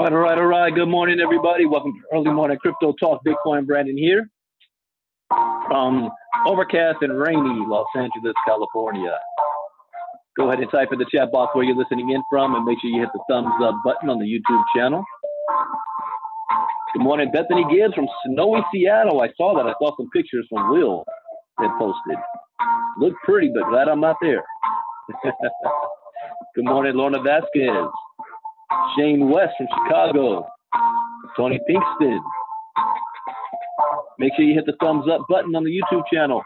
All right. Good morning, everybody. Welcome to Early Morning Crypto Talk. Bitcoin Brandon here from overcast and rainy Los Angeles, California. Go ahead and type in the chat box where you're listening in from, and make sure you hit the thumbs up button on the YouTube channel. Good morning, Bethany Gibbs from snowy Seattle. I saw that. I saw some pictures from Will that posted. Look pretty, but glad I'm not there. Good morning, Lorna Vasquez. Shane West from Chicago. Tony Pinkston. Make sure you hit the thumbs up button on the YouTube channel.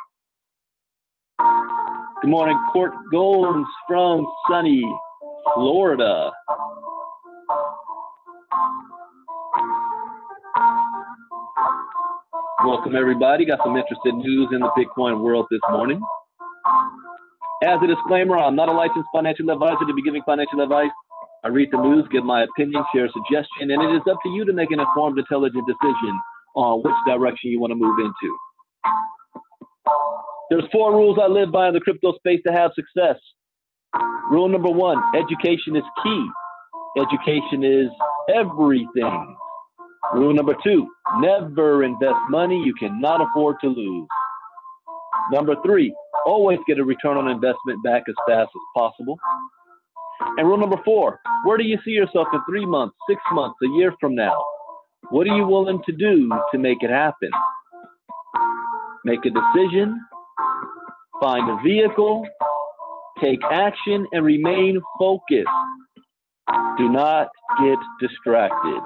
Good morning, Court Gomes from sunny Florida. Welcome, everybody. Got some interesting news in the Bitcoin world this morning. As a disclaimer, I'm not a licensed financial advisor to be giving financial advice. I read the news, give my opinion, share a suggestion, and it is up to you to make an informed, intelligent decision on which direction you want to move into. There's 4 rules I live by in the crypto space to have success. Rule number 1, education is key. Education is everything. Rule number 2, never invest money you cannot afford to lose. Number 3, always get a return on investment back as fast as possible. And rule number 4, where do you see yourself in 3 months, 6 months, a year from now? What are you willing to do to make it happen? Make a decision, find a vehicle, take action, and remain focused. Do not get distracted.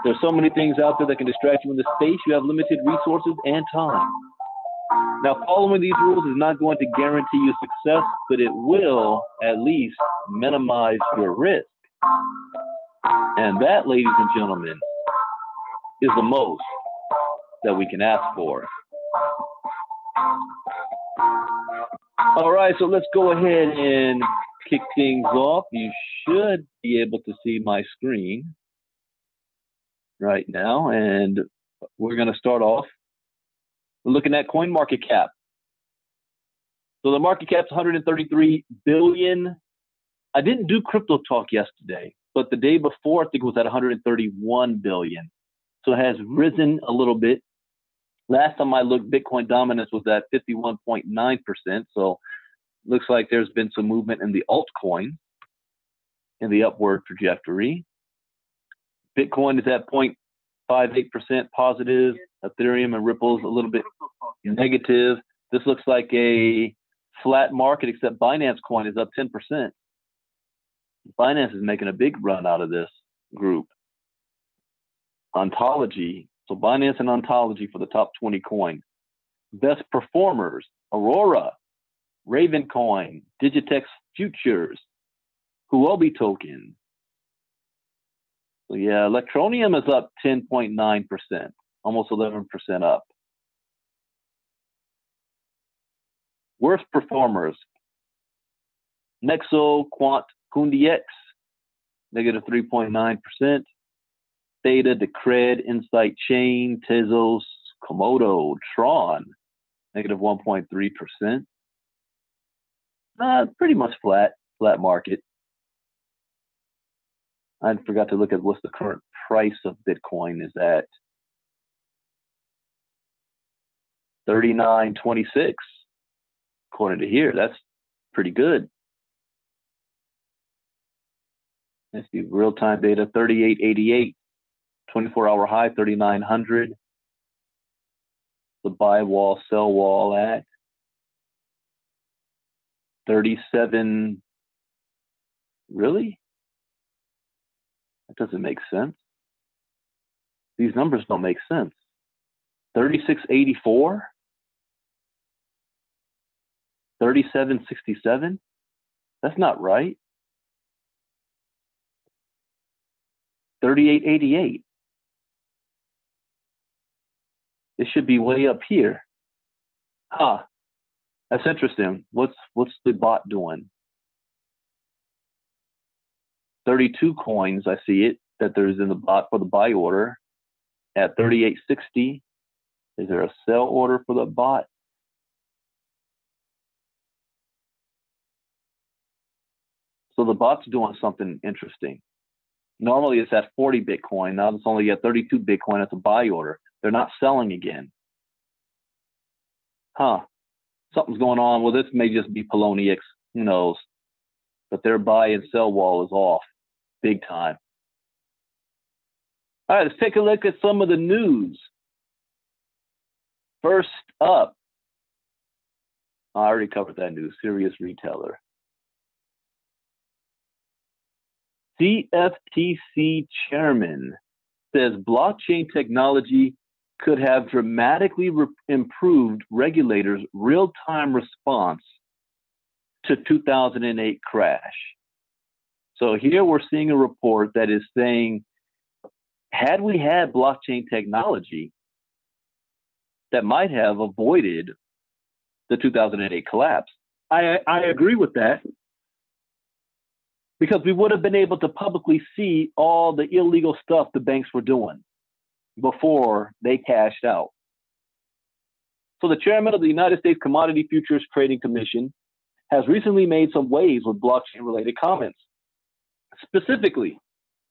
There's so many things out there that can distract you in this space. You have limited resources and time. Now, following these rules is not going to guarantee you success, but it will at least minimize your risk. And that, ladies and gentlemen, is the most that we can ask for. All right, so let's go ahead and kick things off. You should be able to see my screen right now, and we're going to start off. We're looking at CoinMarketCap. So the market cap's 133 billion. I didn't do crypto talk yesterday, but the day before, I think it was at 131 billion. So it has risen a little bit. Last time I looked, Bitcoin dominance was at 51.9%. So looks like there's been some movement in the altcoin in the upward trajectory. Bitcoin is at 0.58% positive. Ethereum and Ripple's a little bit negative. This looks like a flat market, except Binance coin is up 10%. Binance is making a big run out of this group. Ontology. So Binance and Ontology for the top 20 coins. Best performers: Aurora, Ravencoin, Digitex Futures, Huobi token. So yeah, Electroneum is up 10.9%, almost 11% up. Worst performers: Nexo, Quant, KundiX, negative 3.9%. Theta, Decred, Insight Chain, Tezos, Komodo, Tron, negative 1.3%. Pretty much flat market. I forgot to look at what's the current price of Bitcoin is at. 39.26, according to here. That's Pretty good. Let's see, real-time data, 3888, 24-hour high, 3900. The buy wall, sell wall at 37. Really? That doesn't make sense. These numbers don't make sense. 3684? 3767? That's not right. 3888. It should be way up here. Huh. That's interesting. What's the bot doing? 32 coins, I see it, that there's in the bot for the buy order at 3860. Is there a sell order for the bot? So the bot's doing something interesting. Normally it's at 40 Bitcoin. Now it's only at 32 Bitcoin. It's a buy order. They're not selling again. Huh. Something's going on. Well, this may just be Poloniex. Who knows? But their buy and sell wall is off big time. All right, let's take a look at some of the news. First up, I already covered that news. Serious retailer. CFTC chairman says blockchain technology could have dramatically improved regulators' real-time response to 2008 crash. So here we're seeing a report that is saying, had we had blockchain technology, that might have avoided the 2008 collapse. I agree with that, because we would have been able to publicly see all the illegal stuff the banks were doing before they cashed out. So the chairman of the United States Commodity Futures Trading Commission has recently made some waves with blockchain-related comments. Specifically,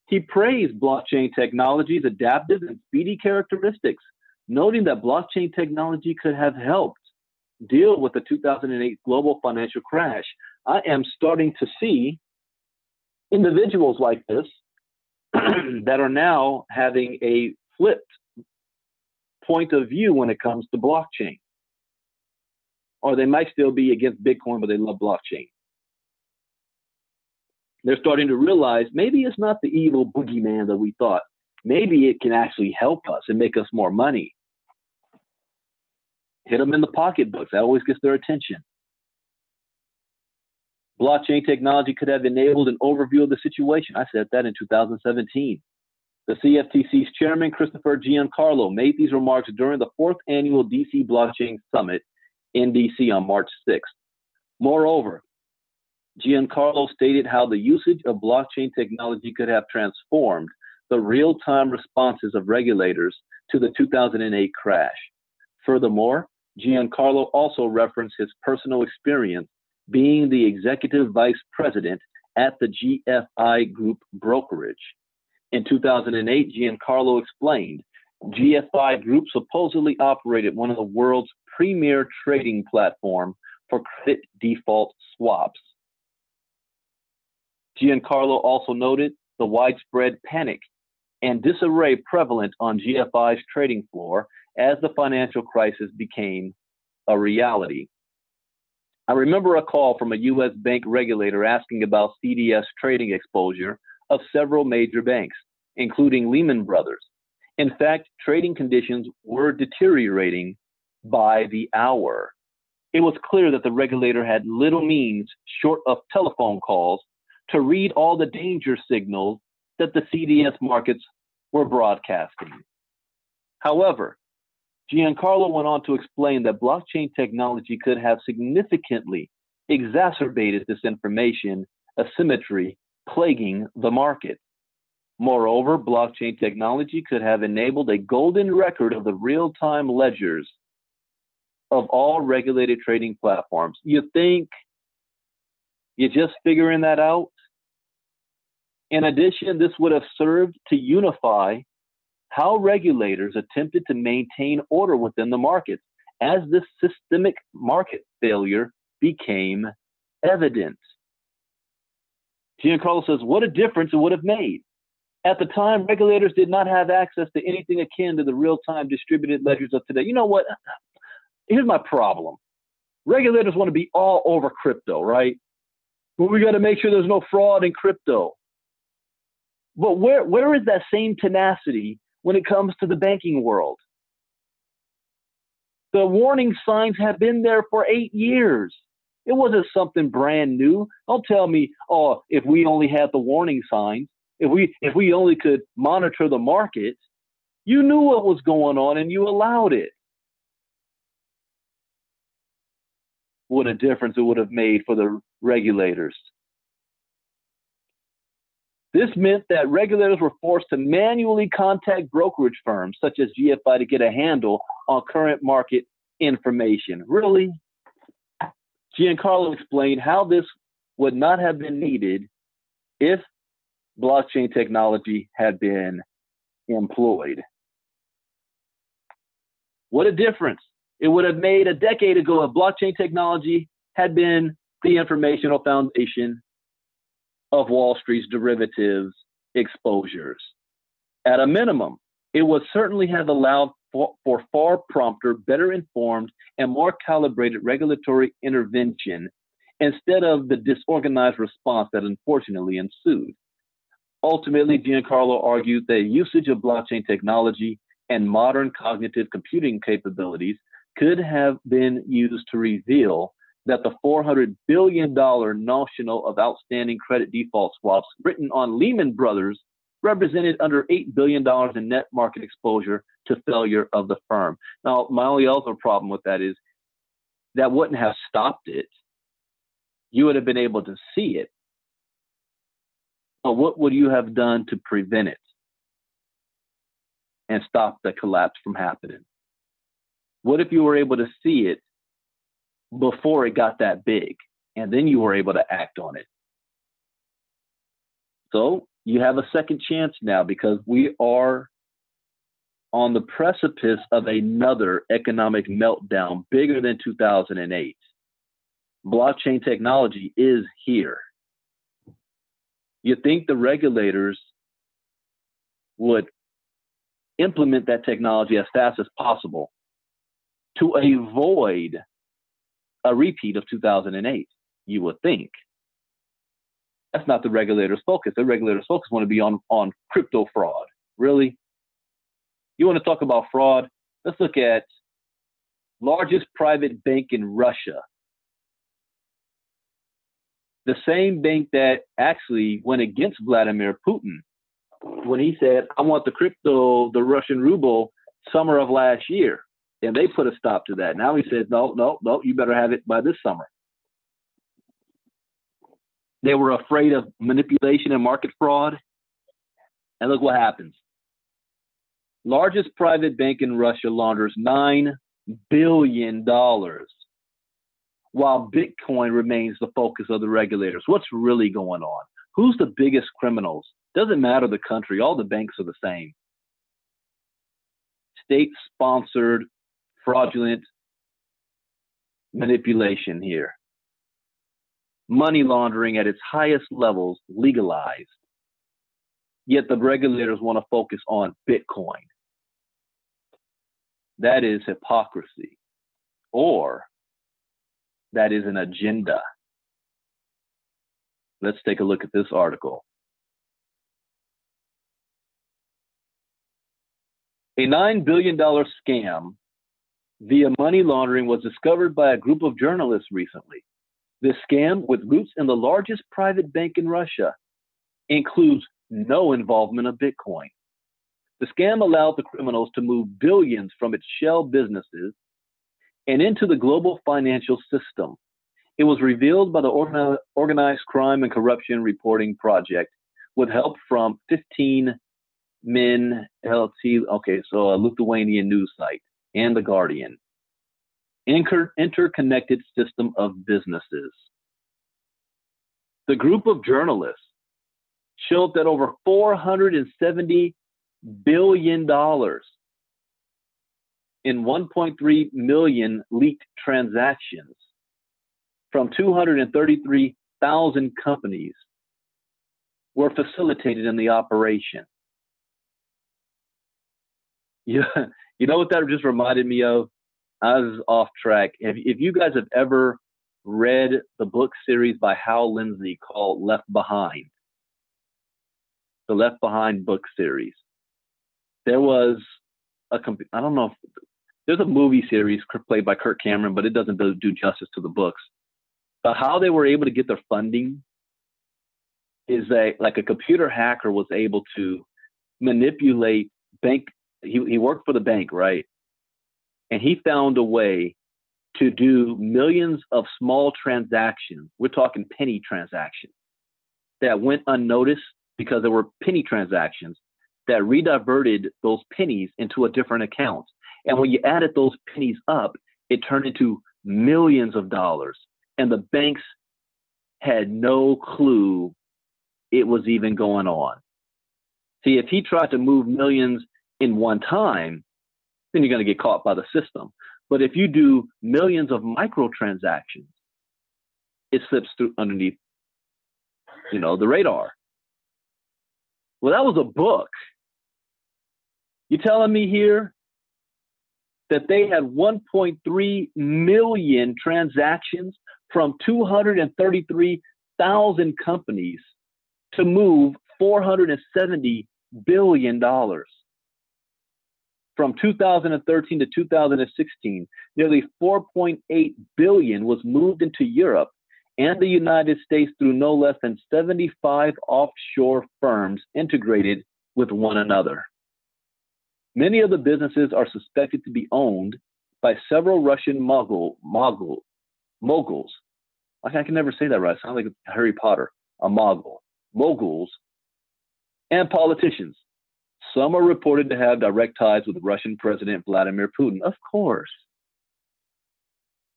he praised blockchain technology's adaptive and speedy characteristics, noting that blockchain technology could have helped deal with the 2008 global financial crash. I am starting to see individuals like this that are now having a flipped point of view when it comes to blockchain. Or they might still be against Bitcoin, but they love blockchain. They're starting to realize maybe it's not the evil boogeyman that we thought. Maybe it can actually help us and make us more money. Hit them in the pocketbooks. That always gets their attention. Blockchain technology could have enabled an overview of the situation. I said that in 2017. The CFTC's chairman, Christopher Giancarlo, made these remarks during the 4th annual DC Blockchain Summit in DC on March 6th. Moreover, Giancarlo stated how the usage of blockchain technology could have transformed the real-time responses of regulators to the 2008 crash. Furthermore, Giancarlo also referenced his personal experience being the executive vice president at the GFI Group brokerage. In 2008, Giancarlo explained, GFI Group supposedly operated one of the world's premier trading platform for credit default swaps. Giancarlo also noted the widespread panic and disarray prevalent on GFI's trading floor as the financial crisis became a reality. I remember a call from a U.S. bank regulator asking about CDS trading exposure of several major banks, including Lehman Brothers. In fact, trading conditions were deteriorating by the hour. It was clear that the regulator had little means, short of telephone calls, to read all the danger signals that the CDS markets were broadcasting. However, Giancarlo went on to explain that blockchain technology could have significantly exacerbated this information asymmetry plaguing the market. Moreover, blockchain technology could have enabled a golden record of the real-time ledgers of all regulated trading platforms. You think you're just figuring that out? In addition, this would have served to unify how regulators attempted to maintain order within the markets as this systemic market failure became evident. Giancarlo says, what a difference it would have made. At the time, regulators did not have access to anything akin to the real-time distributed ledgers of today. You know what? Here's my problem. Regulators want to be all over crypto, right? But we got to make sure there's no fraud in crypto. But where is that same tenacity when it comes to the banking world? The warning signs have been there for 8 years. It wasn't something brand new. Don't tell me, oh, if we only had the warning signs, if we only could monitor the market, you knew what was going on and you allowed it. What a difference it would have made for the regulators. This meant that regulators were forced to manually contact brokerage firms such as GFI to get a handle on current market information. Really? Giancarlo explained how this would not have been needed if blockchain technology had been employed. What a difference it would have made a decade ago if blockchain technology had been the informational foundation of Wall Street's derivatives exposures. At a minimum, it would certainly have allowed for far prompter, better informed, and more calibrated regulatory intervention instead of the disorganized response that unfortunately ensued. Ultimately, Giancarlo argued that usage of blockchain technology and modern cognitive computing capabilities could have been used to reveal that the $400 billion notional of outstanding credit default swaps written on Lehman Brothers represented under $8 billion in net market exposure to failure of the firm. Now, my only other problem with that is that wouldn't have stopped it. You would have been able to see it. But what would you have done to prevent it and stop the collapse from happening? What if you were able to see it before it got that big, and then you were able to act on it? So you have a second chance now because we are on the precipice of another economic meltdown bigger than 2008. Blockchain technology is here. You think the regulators would implement that technology as fast as possible to avoid a repeat of 2008, you would think. That's not the regulator's focus. The regulator's focus want to be on crypto fraud. Really? You want to talk about fraud? Let's look at largest private bank in Russia. The same bank that actually went against Vladimir Putin when he said, I want the Russian ruble summer of last year. And they put a stop to that. Now he says, no, you better have it by this summer. They were afraid of manipulation and market fraud. And look what happens. Largest private bank in Russia launders $9 billion, while Bitcoin remains the focus of the regulators. What's really going on? Who's the biggest criminals? Doesn't matter the country. All the banks are the same. State-sponsored fraudulent manipulation here. Money laundering at its highest levels legalized. Yet the regulators want to focus on Bitcoin. That is hypocrisy, or that is an agenda. Let's take a look at this article. A $9 billion scam via money laundering was discovered by a group of journalists recently. This scam, with roots in the largest private bank in Russia, includes no involvement of Bitcoin. The scam allowed the criminals to move billions from its shell businesses and into the global financial system. It was revealed by the Organized Crime and Corruption Reporting Project with help from 15 Min LT, so a Lithuanian news site, and The Guardian. Interconnected system of businesses. The group of journalists showed that over $470 billion in 1.3 million leaked transactions from 233,000 companies were facilitated in the operation. Yeah, you know what that just reminded me of? I was off track. If you guys have ever read the book series by Hal Lindsey called Left Behind, the Left Behind book series, there was I don't know if there's a movie series played by Kirk Cameron, but it doesn't do justice to the books. But how they were able to get their funding is that like a computer hacker was able to manipulate bank. He worked for the bank, right? And he found a way to do millions of small transactions. We're talking penny transactions that went unnoticed because there were penny transactions that rediverted those pennies into a different account. And when you added those pennies up, it turned into millions of dollars. And the banks had no clue it was even going on. See, if he tried to move millions in one time, then you're going to get caught by the system. But if you do millions of microtransactions, it slips through underneath, the radar. Well, that was a book. You telling me here that they had 1.3 million transactions from 233,000 companies to move $470 billion. From 2013 to 2016, nearly 4.8 billion was moved into Europe and the United States through no less than 75 offshore firms integrated with one another. Many of the businesses are suspected to be owned by several Russian moguls. I can never say that right. It sounds like Harry Potter, a mogul. Moguls and politicians. Some are reported to have direct ties with Russian President Vladimir Putin. Of course.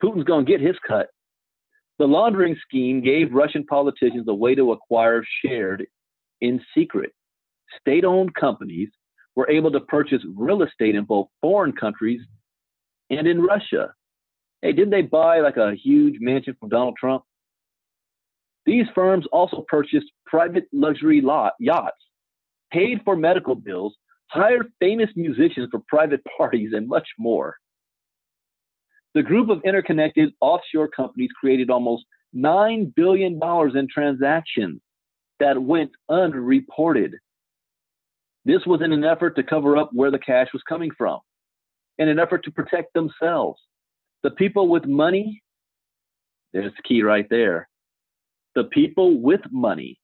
Putin's going to get his cut. The laundering scheme gave Russian politicians a way to acquire shared in secret. State-owned companies were able to purchase real estate in both foreign countries and in Russia. Hey, didn't they buy like a huge mansion from Donald Trump? These firms also purchased private luxury yachts, paid for medical bills, hired famous musicians for private parties, and much more. The group of interconnected offshore companies created almost $9 billion in transactions that went unreported. This was in an effort to cover up where the cash was coming from, in an effort to protect themselves. The people with money, there's the key right there. The people with money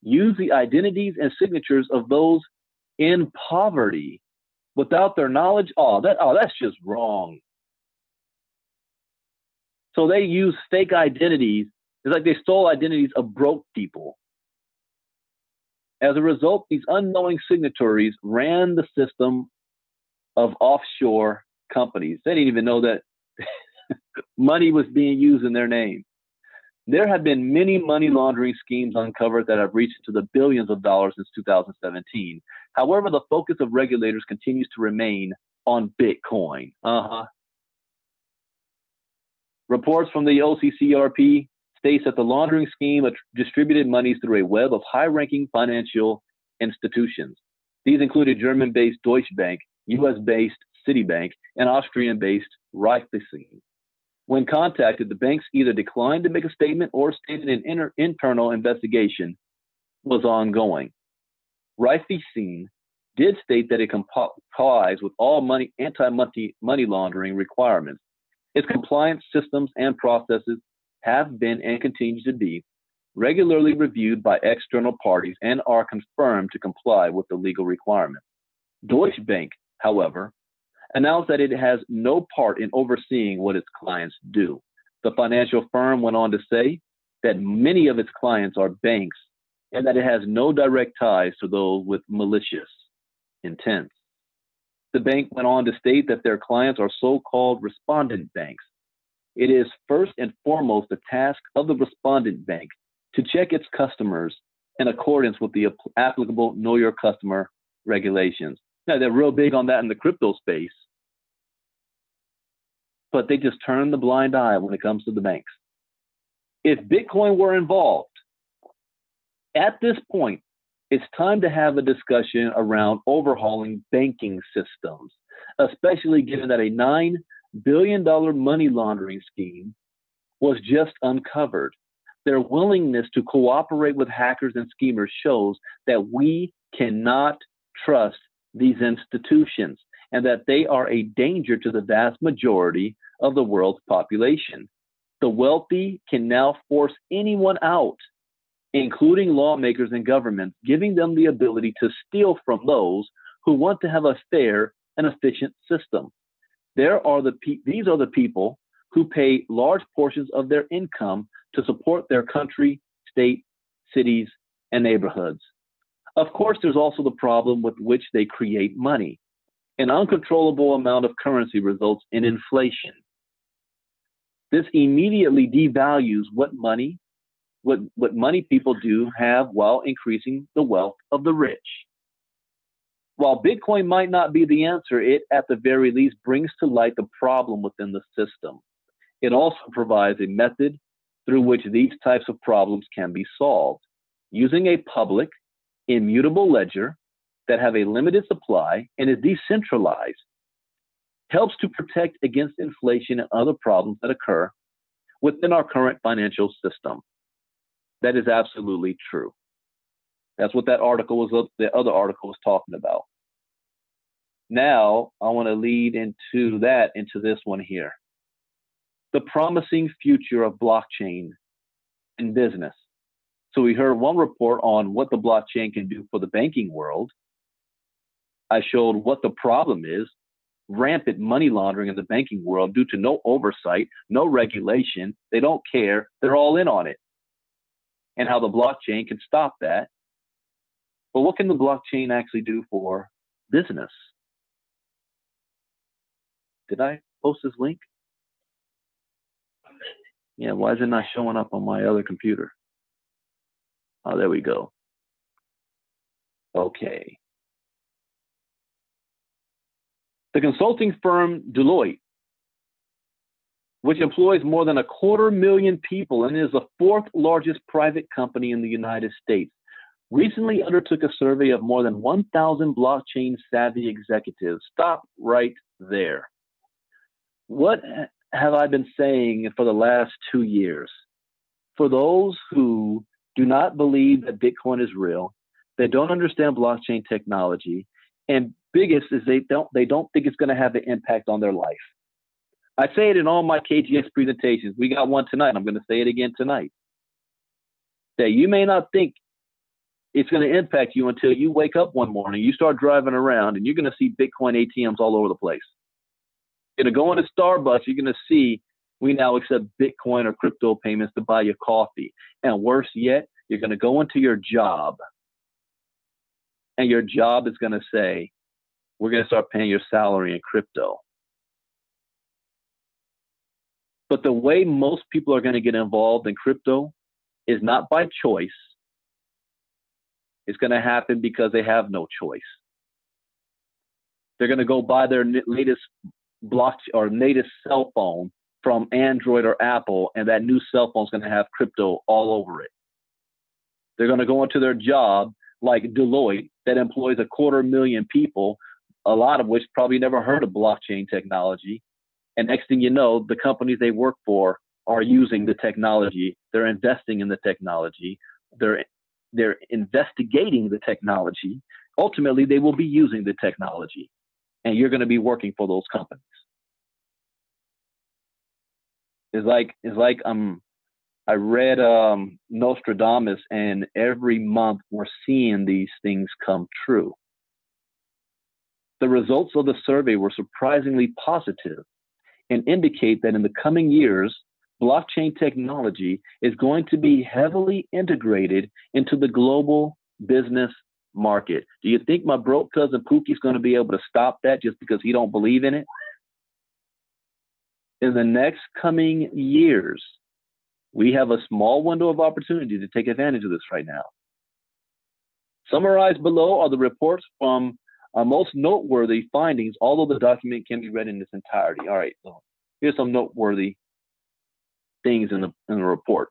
use the identities and signatures of those in poverty without their knowledge. That's just wrong. So they use fake identities. It's like they stole identities of broke people. As a result, these unknowing signatories ran the system of offshore companies. They didn't even know that money was being used in their name. There have been many money laundering schemes uncovered that have reached into the billions of dollars since 2017. However, the focus of regulators continues to remain on Bitcoin. Reports from the OCCRP states that the laundering scheme distributed monies through a web of high-ranking financial institutions. These included German-based Deutsche Bank, U.S.-based Citibank, and Austrian-based Raiffeisen. When contacted, the banks either declined to make a statement or stated an internal investigation was ongoing. Raiffeisen did state that it complies with all anti-money laundering requirements. Its compliance systems and processes have been and continue to be regularly reviewed by external parties and are confirmed to comply with the legal requirements. Deutsche Bank, however, announced that it has no part in overseeing what its clients do. The financial firm went on to say that many of its clients are banks and that it has no direct ties to those with malicious intent. The bank went on to state that their clients are so-called respondent banks. It is first and foremost the task of the respondent bank to check its customers in accordance with the applicable Know Your Customer regulations. Now, they're real big on that in the crypto space, but they just turn the blind eye when it comes to the banks. If Bitcoin were involved, at this point, it's time to have a discussion around overhauling banking systems, especially given that a $9 billion money laundering scheme was just uncovered. Their willingness to cooperate with hackers and schemers shows that we cannot trust these institutions and that they are a danger to the vast majority of the world's population. The wealthy can now force anyone out, including lawmakers and governments, giving them the ability to steal from those who want to have a fair and efficient system. These are the people who pay large portions of their income to support their country, state, cities, and neighborhoods. Of course, there's also the problem with which they create money. An uncontrollable amount of currency results in inflation. This immediately devalues what money people do have while increasing the wealth of the rich. While Bitcoin might not be the answer, it at the very least brings to light the problem within the system. It also provides a method through which these types of problems can be solved. Using a public, immutable ledger that have a limited supply and is decentralized helps to protect against inflation and other problems that occur within our current financial system. That is absolutely true. That's what the other article was talking about. Now, I want to lead into this one here. The promising future of blockchain in business. So we heard one report on what the blockchain can do for the banking world. I showed what the problem is, rampant money laundering in the banking world due to no oversight, no regulation. They don't care. They're all in on it. And how the blockchain can stop that. But what can the blockchain actually do for business? Did I post this link? Yeah, why is it not showing up on my other computer? Oh, there we go. Okay. The consulting firm Deloitte, which employs more than 250,000 people and is the fourth largest private company in the United States, recently undertook a survey of more than 1,000 blockchain savvy executives. Stop right there. What have I been saying for the last 2 years? For those who do not believe that Bitcoin is real, they don't understand blockchain technology, and biggest is they don't think it's going to have an impact on their life. I say it in all my KGX presentations. We got one tonight. I'm going to say it again tonight. That you may not think it's going to impact you until you wake up one morning, you start driving around, and you're going to see Bitcoin ATMs all over the place. You're going to go into Starbucks, you're going to see we now accept Bitcoin or crypto payments to buy your coffee. And worse yet, you're going to go into your job, and your job is going to say, we're going to start paying your salary in crypto. But the way most people are going to get involved in crypto is not by choice. It's going to happen because they have no choice. They're going to go buy their latest native cell phone from Android or Apple, and that new cell phone is going to have crypto all over it. They're going to go into their job like Deloitte that employs 250,000 people, a lot of which probably never heard of blockchain technology. And next thing you know, the companies they work for are using the technology. They're investing in the technology. They're investigating the technology. Ultimately, they will be using the technology, and you're going to be working for those companies. It's like I read Nostradamus, and every month we're seeing these things come true. The results of the survey were surprisingly positive and indicate that in the coming years, blockchain technology is going to be heavily integrated into the global business market. Do you think my broke cousin Pookie's going to be able to stop that just because he don't believe in it? In the next coming years, we have a small window of opportunity to take advantage of this right now. Summarized below are the reports from our most noteworthy findings, although the document can be read in its entirety. All right, so here's some noteworthy things in the report.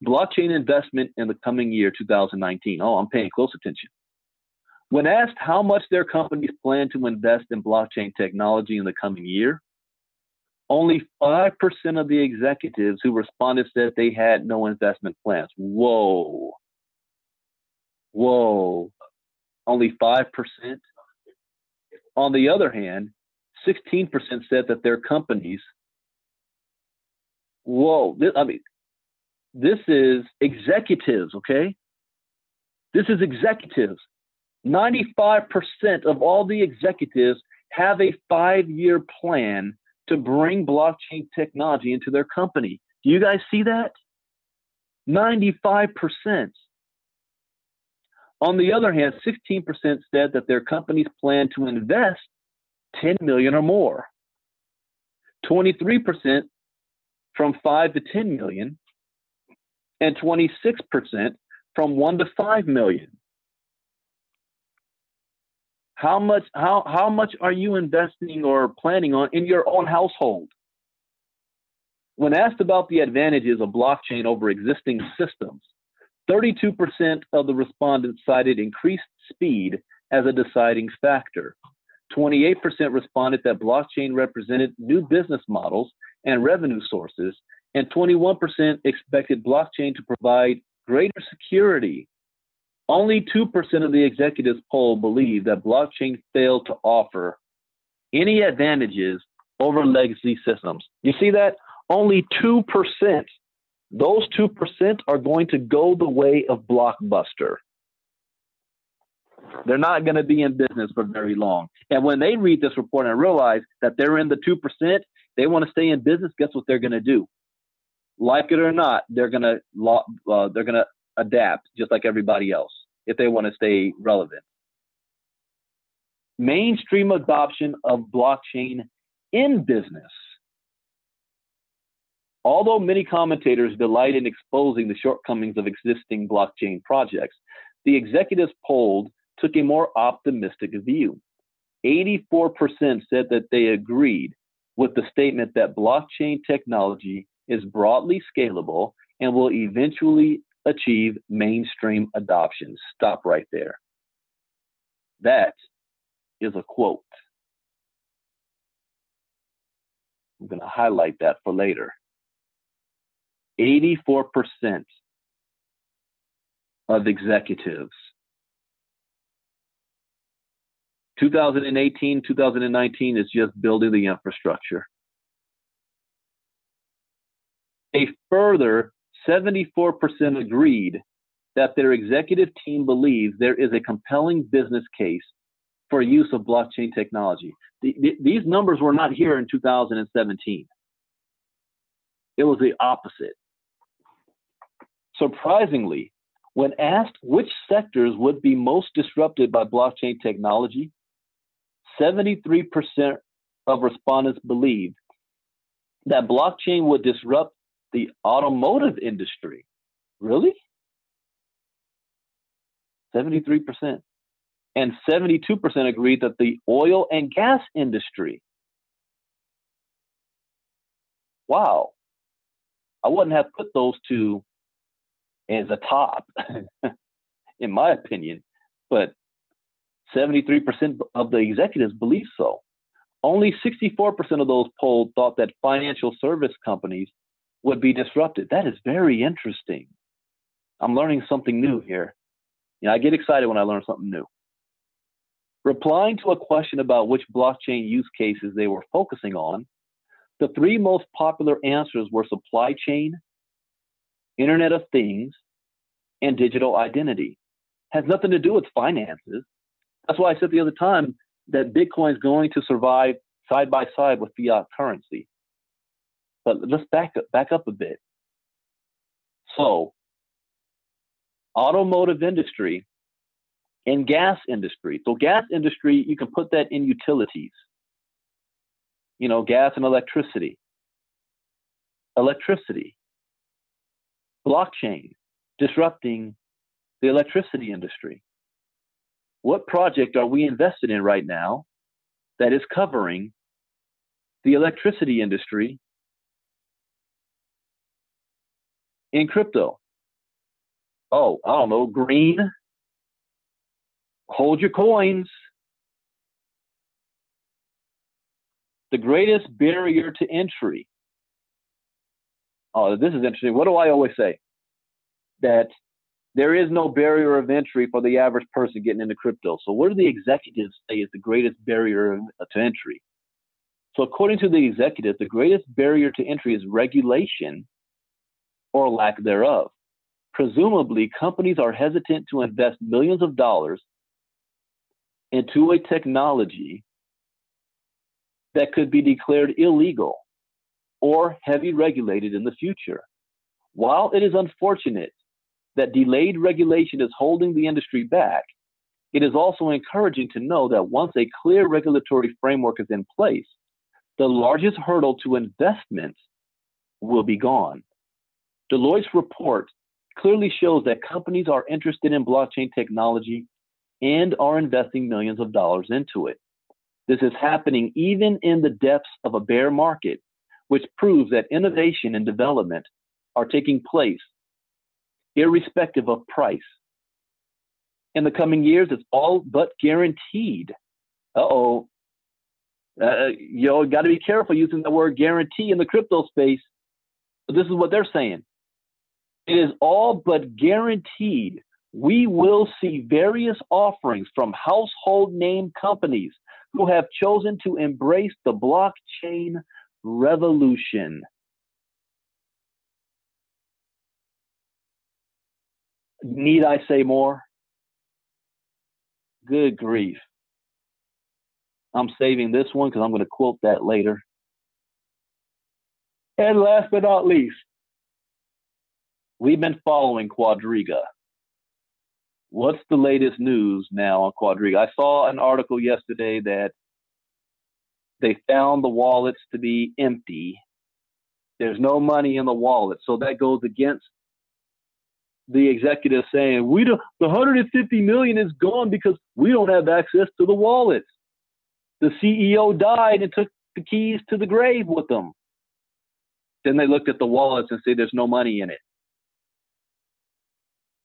Blockchain investment in the coming year, 2019. Oh, I'm paying close attention. When asked how much their companies plan to invest in blockchain technology in the coming year, only 5% of the executives who responded said they had no investment plans. Whoa. Whoa. Only 5%. On the other hand, 16% said that their companies, whoa, this is executives, okay? This is executives. 95% of all the executives have a 5-year plan to bring blockchain technology into their company. Do you guys see that? 95%. On the other hand, 16% said that their companies plan to invest 10 million or more. 23% from 5 to 10 million, and 26% from 1 to 5 million. How much are you investing or planning on in your own household? When asked about the advantages of blockchain over existing systems, 32% of the respondents cited increased speed as a deciding factor. 28% responded that blockchain represented new business models and revenue sources, and 21% expected blockchain to provide greater security. Only 2% of the executives polled believe that blockchain failed to offer any advantages over legacy systems. You see that? Only 2%. Those 2% are going to go the way of Blockbuster. They're not going to be in business for very long. And when they read this report and realize that they're in the 2%, they want to stay in business, guess what they're going to do? Like it or not, they're going to adapt just like everybody else if they want to stay relevant. Mainstream adoption of blockchain in business. Although many commentators delight in exposing the shortcomings of existing blockchain projects, the executives polled took a more optimistic view. 84% said that they agreed with the statement that blockchain technology is broadly scalable and will eventually achieve mainstream adoption. Stop right there. That is a quote. I'm going to highlight that for later. 84% of executives. 2018, 2019 is just building the infrastructure. A further 74% agreed that their executive team believes there is a compelling business case for use of blockchain technology. These numbers were not here in 2017. It was the opposite. Surprisingly, when asked which sectors would be most disrupted by blockchain technology, 73% of respondents believed that blockchain would disrupt the automotive industry. Really? 73%. And 72% agreed that the oil and gas industry. Wow. I wouldn't have put those two as a top, in my opinion, but 73% of the executives believe so. Only 64% of those polled thought that financial service companies would be disrupted. That is very interesting. I'm learning something new here. I get excited when I learn something new. Replying to a question about which blockchain use cases they were focusing on, the three most popular answers were supply chain, Internet of Things, and digital identity. Has nothing to do with finances. That's why I said the other time that Bitcoin is going to survive side by side with fiat currency. But let's back up a bit. So, automotive industry and gas industry. So gas industry, you can put that in utilities. Gas and electricity. Electricity. Blockchain, disrupting the electricity industry. What project are we invested in right now that is covering the electricity industry in crypto? Oh, I don't know, green. Hold your coins. The greatest barrier to entry. Oh, this is interesting. What do I always say? That there is no barrier of entry for the average person getting into crypto. So what do the executives say is the greatest barrier to entry? So according to the executives, the greatest barrier to entry is regulation or lack thereof. Presumably, companies are hesitant to invest millions of dollars into a technology that could be declared illegal or heavily regulated in the future. While it is unfortunate that delayed regulation is holding the industry back, it is also encouraging to know that once a clear regulatory framework is in place, the largest hurdle to investment will be gone. Deloitte's report clearly shows that companies are interested in blockchain technology and are investing millions of dollars into it. This is happening even in the depths of a bear market, which proves that innovation and development are taking place irrespective of price. In the coming years, it's all but guaranteed. You got to be careful using the word guarantee in the crypto space. But this is what they're saying. It is all but guaranteed we will see various offerings from household name companies who have chosen to embrace the blockchain revolution. Need I say more? Good grief. I'm saving this one because I'm going to quote that later. And last but not least, we've been following Quadriga. What's the latest news now on Quadriga? I saw an article yesterday that they found the wallets to be empty. There's no money in the wallet. So that goes against the executive saying, the 150 million is gone because we don't have access to the wallets. The CEO died and took the keys to the grave with them. Then they looked at the wallets and said there's no money in it.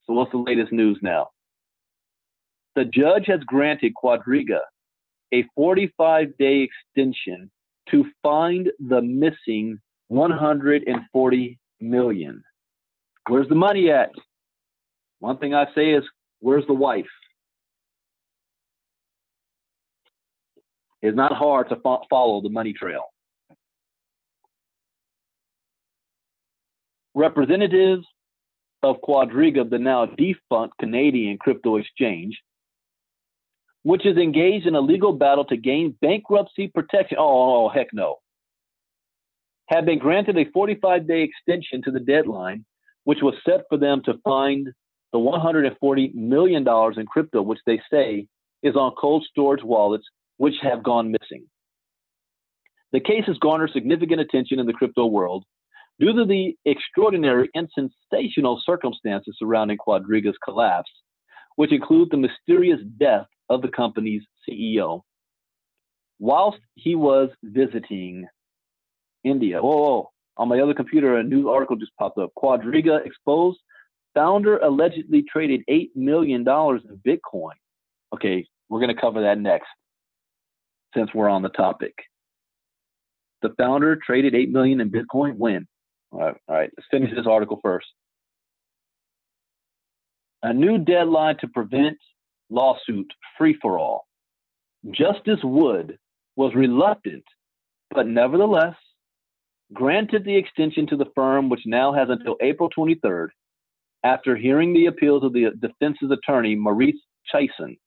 So what's the latest news now? The judge has granted Quadriga a 45-day extension to find the missing 140 million. Where's the money at? One thing I say is, where's the wife? It's not hard to follow the money trail. Representatives of Quadriga, the now defunct Canadian crypto exchange, which is engaged in a legal battle to gain bankruptcy protection. Oh, heck no. Have been granted a 45-day extension to the deadline, which was set for them to find the $140 million in crypto, which they say is on cold storage wallets, which have gone missing. The case has garnered significant attention in the crypto world due to the extraordinary and sensational circumstances surrounding Quadriga's collapse, which include the mysterious death of the company's CEO whilst he was visiting India. On my other computer, a new article just popped up. Quadriga exposed. Founder allegedly traded $8 million in Bitcoin. Okay, we're going to cover that next since we're on the topic. The founder traded $8 million in Bitcoin. When? All right. Let's finish this article first. A new deadline to prevent lawsuit free-for-all. Justice Wood was reluctant, but nevertheless granted the extension to the firm, which now has until April 23rd, after hearing the appeals of the defense's attorney, Maurice Chison.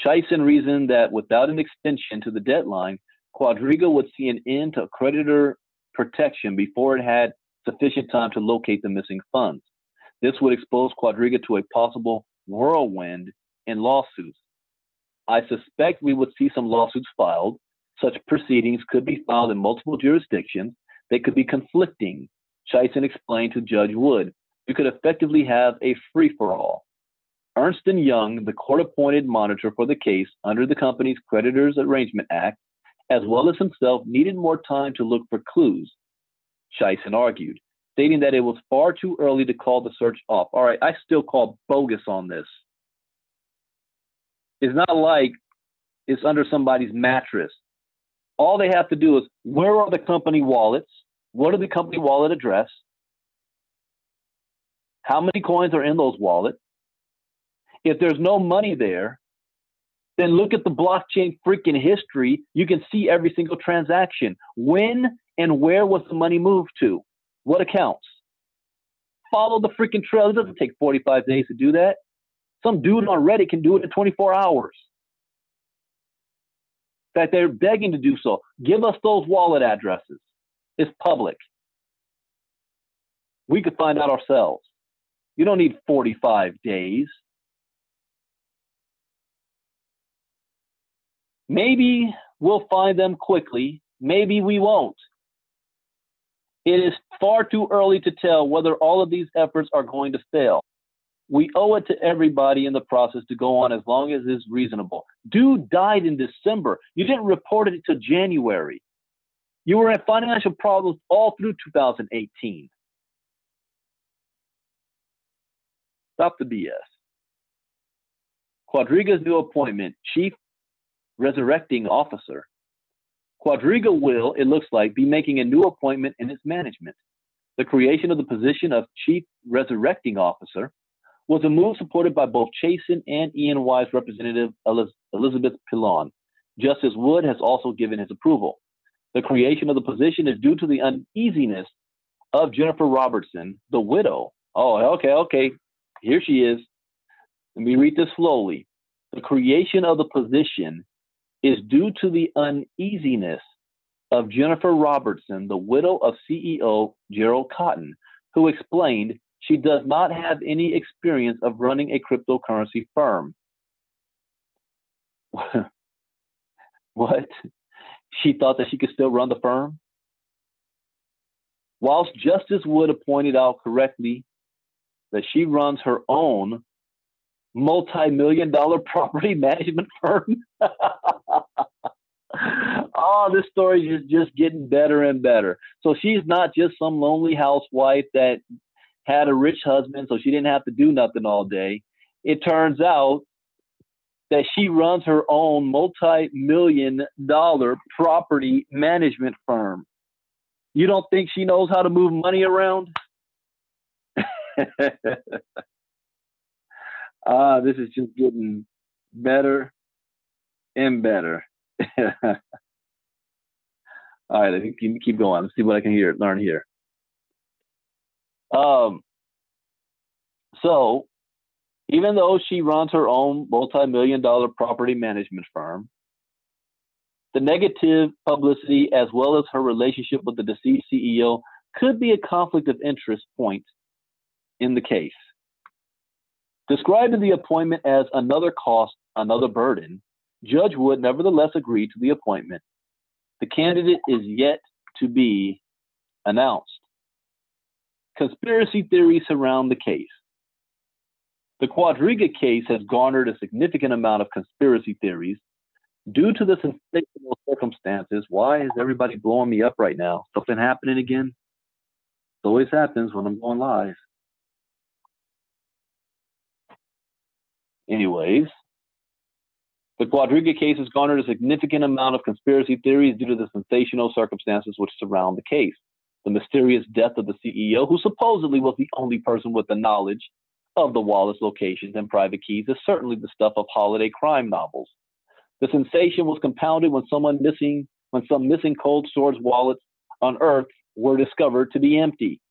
Chison reasoned that without an extension to the deadline, Quadriga would see an end to creditor protection before it had sufficient time to locate the missing funds. This would expose Quadriga to a possible whirlwind in lawsuits. I suspect we would see some lawsuits filed. Such proceedings could be filed in multiple jurisdictions. They could be conflicting, Chison explained to Judge Wood. We could effectively have a free-for-all. Ernst & Young, the court-appointed monitor for the case under the company's Creditors Arrangement Act, as well as himself, needed more time to look for clues, Chison argued. stating that it was far too early to call the search off. All right, I still call bogus on this. It's not like it's under somebody's mattress. All they have to do is, where are the company wallets? What are the company wallet address? How many coins are in those wallets? If there's no money there, then look at the blockchain freaking history. You can see every single transaction. When and where was the money moved to? What accounts? Follow the freaking trail. It doesn't take 45 days to do that. Some dude on Reddit can do it in 24 hours. In fact, they're begging to do so. Give us those wallet addresses. It's public. We could find out ourselves. You don't need 45 days. Maybe we'll find them quickly. Maybe we won't. It is far too early to tell whether all of these efforts are going to fail. We owe it to everybody in the process to go on as long as it's reasonable. Dude died in December. You didn't report it until January. You were in financial problems all through 2018. Stop the BS. Quadriga's new appointment, Chief Resurrecting Officer. Quadriga will, it looks like, be making a new appointment in its management. The creation of the position of Chief Resurrecting Officer was a move supported by both Chasen and ENY's representative Elizabeth Pilon. Justice Wood has also given his approval. The creation of the position is due to the uneasiness of Jennifer Robertson, the widow. Oh, okay. Here she is. Let me read this slowly. The creation of the position is due to the uneasiness of Jennifer Robertson, the widow of CEO Gerald Cotton, who explained she does not have any experience of running a cryptocurrency firm. What? She thought that she could still run the firm? Whilst Justice Wood pointed out correctly that she runs her own multi-million-dollar property management firm. Oh, this story is just getting better and better. So she's not just some lonely housewife that had a rich husband, so she didn't have to do nothing all day. It turns out that she runs her own multi-million-dollar property management firm. You don't think she knows how to move money around? This is just getting better and better. All right, let me keep going. Let's see what I can learn here. So even though she runs her own multi-million-dollar property management firm, the negative publicity as well as her relationship with the deceased CEO could be a conflict of interest point in the case. Describing the appointment as another cost, another burden, Judge Wood nevertheless agreed to the appointment. The candidate is yet to be announced. Conspiracy theories surround the case. The Quadriga case has garnered a significant amount of conspiracy theories due to the sensational circumstances. Why is everybody blowing me up right now? Something happening again? It always happens when I'm going live. Anyways, the Quadriga case has garnered a significant amount of conspiracy theories due to the sensational circumstances which surround the case. The mysterious death of the CEO, who supposedly was the only person with the knowledge of the wallet's locations and private keys, is certainly the stuff of holiday crime novels. The sensation was compounded when some missing cold storage wallets on Earth were discovered to be empty.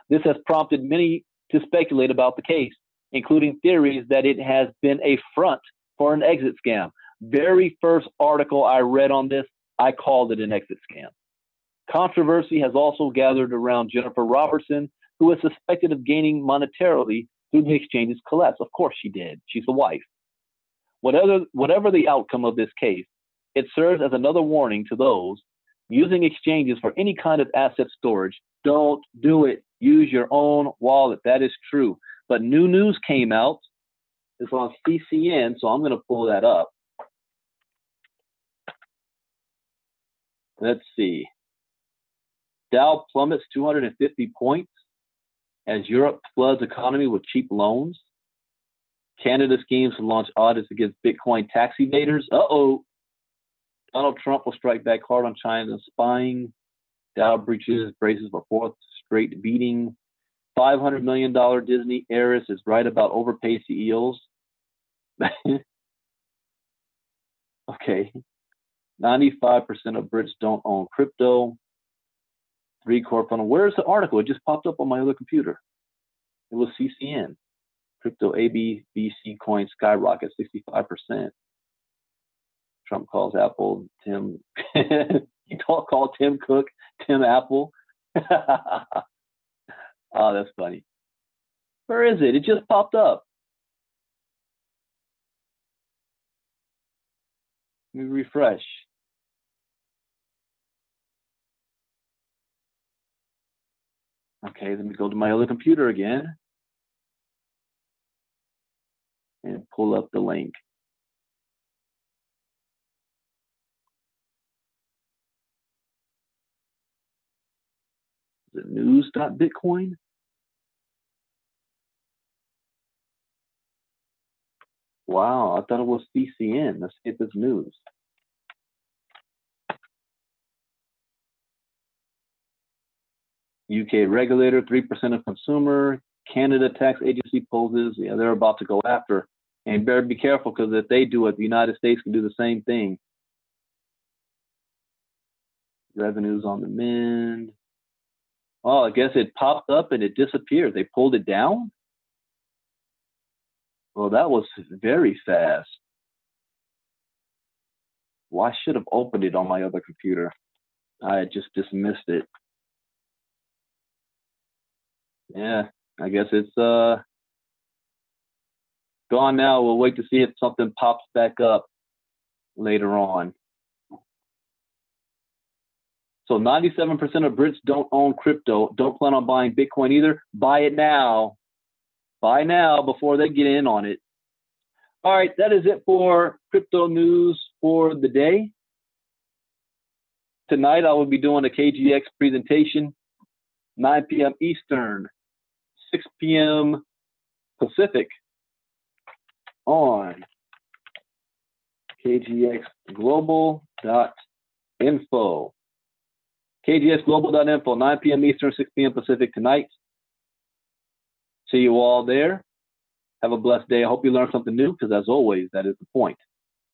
This has prompted many to speculate about the case, including theories that it has been a front for an exit scam. Very first article I read on this, I called it an exit scam. Controversy has also gathered around Jennifer Robertson, who is suspected of gaining monetarily through the exchange's collapse. Of course she did. She's the wife. Whatever the outcome of this case, it serves as another warning to those using exchanges for any kind of asset storage. Don't do it. Use your own wallet. That is true. But new news came out. It's on CCN, so I'm going to pull that up. Let's see. Dow plummets 250 points as Europe floods economy with cheap loans. Canada schemes to launch audits against Bitcoin tax evaders. Uh-oh. Donald Trump will strike back hard on China's spying. Dow braces for fourth straight beating. $500 million Disney heiress is right about overpaid CEOs. Okay. 95% of Brits don't own crypto. 3 core funnel. Where's the article? It just popped up on my other computer. It was CCN. Crypto ABC coin skyrocket 65%. Trump calls Apple Tim. He called Tim Cook Tim Apple. Oh, that's funny. Where is it? It just popped up. Let me refresh. Okay, let me go to my other computer again and pull up the link. Is it news.bitcoin? Wow, I thought it was CCN. Let's see if it's news. UK regulator, 3% of consumer. Canada tax agency poses. Yeah, they're about to go after. And better be careful, because if they do it, the United States can do the same thing. Revenues on the mend. Oh, I guess it popped up and it disappeared. They pulled it down? Well, that was very fast. Well, I should have opened it on my other computer. I just dismissed it. Yeah, I guess it's gone now. We'll wait to see if something pops back up later on. So 97% of Brits don't own crypto, don't plan on buying Bitcoin either. Buy it now. Buy now before they get in on it. All right, that is it for crypto news for the day. Tonight, I will be doing a KGX presentation, 9 p.m. Eastern, 6 p.m. Pacific on kgxglobal.info. kgxglobal.info, 9 p.m. Eastern, 6 p.m. Pacific tonight. See you all there. Have a blessed day. I hope you learned something new, because as always, that is the point.